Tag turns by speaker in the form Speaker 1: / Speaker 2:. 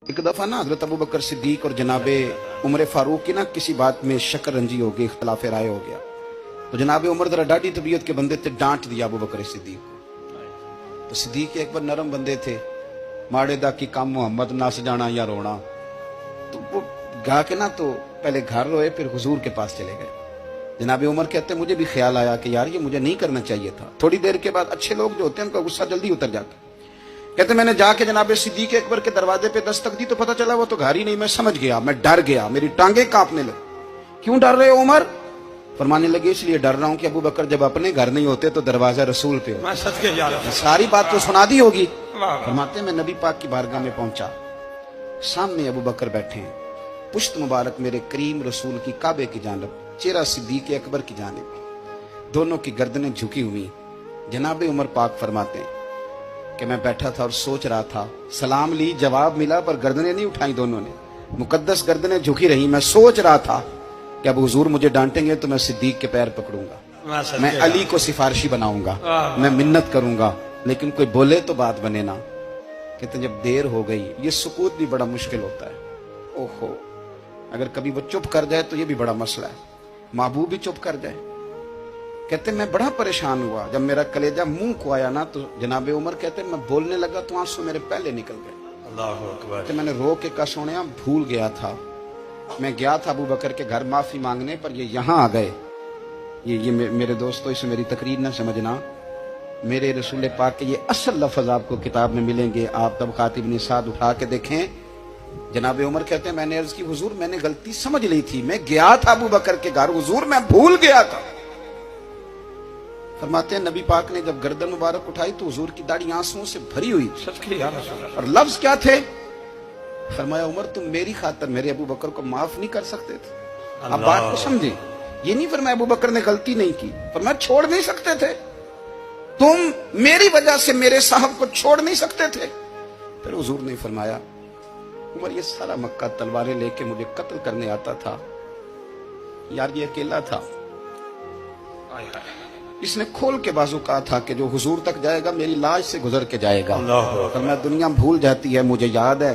Speaker 1: एक दफा ना हजरत अबू बकर सिद्दीक और जनाबे उमर फारूक की ना किसी बात में शक्कर रंजी हो गई, इख्तलाफ राय हो गया। तो जनाबे उमर जरा डाढ़ी तबीयत के बंदे थे, डांट दिया अबू बकर सिद्दीक को। तो सिद्दीक एक बार नरम बंदे थे, माड़े दा की काम मोहम्मद नस जाना या रोना। तो वो गा के ना तो पहले घर रोए, फिर हुजूर के पास चले गए। जनाबे उमर कहते मुझे भी ख्याल आया कि यार ये मुझे नहीं करना चाहिए था। थोड़ी देर के बाद अच्छे लोग जो होते हैं उनका गुस्सा जल्दी उतर जाता। कहते मैंने जाके जनाबे सिद्दीक अकबर के दरवाजे पे दस्तक दी तो पता चला वो तो घर ही नहीं। मैं समझ गया, मैं डर गया, मेरी टांगे कांपने लगी। क्यों डर रहे हो उमर? फरमाने लगे इसलिए डर रहा हूं कि अबू बकर जब अपने घर नहीं होते तो दरवाजा रसूल पे हो। सारी बात तो सुना दी होगी। फरमाते मैं नबी पाक की बारगाह में पहुंचा, सामने अबू बकर बैठे हैं, पुश्त मुबारक मेरे करीम रसूल की काबे की जानब, चेहरा सिद्दीक अकबर की जानब, दोनों की गर्दनें झुकी हुई। जनाबे उमर पाक फरमाते हैं कि मैं बैठा था और सोच रहा था, सलाम ली, जवाब मिला, पर गर्दनें नहीं उठाई दोनों ने, मुकद्दस गर्दनें झुकी रही। मैं सोच रहा था कि अब हुजूर मुझे डांटेंगे तो मैं सिद्दीक के पैर पकड़ूंगा, मैं अली को सिफारिशी बनाऊंगा, मैं मिन्नत करूंगा, लेकिन कोई बोले तो बात बने ना। कहते जब देर हो गई, ये सुकूत भी बड़ा मुश्किल होता है। ओहो, अगर कभी वो चुप कर जाए तो ये भी बड़ा मसला है, महबूब भी चुप कर जाए। कहते मैं बड़ा परेशान हुआ, जब मेरा कलेजा मुंह को आया ना तो जनाबे उमर कहते मैं बोलने लगा तो आंसू मेरे पहले निकल गए। अल्लाह अकबर। तो मैंने रो के कहा सोनिया भूल गया था, मैं गया था अबू बकर के घर माफी मांगने, पर ये यहाँ आ गए। ये मेरे दोस्तों, इसे मेरी तकरीर ना समझना, मेरे रसूल पाक के ये असल लफ्ज आपको किताब में मिलेंगे। आप तबक़ात इब्न साद उठा के देखें। जनाबे उमर कहते हैं मैंने अर्ज की हुजूर मैंने गलती समझ ली थी, मैं गया था अबू बकर के घर, हुजूर मैं भूल गया था। फरमाते हैं नबी पाक ने जब गर्दन मुबारक उठाई तो हुजूर की दाढ़ी आंसुओं से भरी हुई थी। और लफ्ज क्या थे? फरमाया उमर तुम मेरी खातर मेरे अबू बकर को माफ नहीं कर सकते थे। आप बात को समझे, ये नहीं फरमाया अबू बकर ने गलती नहीं की, फरमाया छोड़ नहीं सकते थे, तुम मेरी वजह से मेरे साहब को छोड़ नहीं सकते थे। फिर हुजूर ने फरमाया उमर ये सारा मक्का तलवारें लेके मुझे कत्ल करने आता था, यार ये अकेला था, इसने खोल के बाजू कहा था कि जो हुजूर तक जाएगा मेरी लाश से गुजर के जाएगा। और मैं दुनिया भूल जाती है, मुझे याद है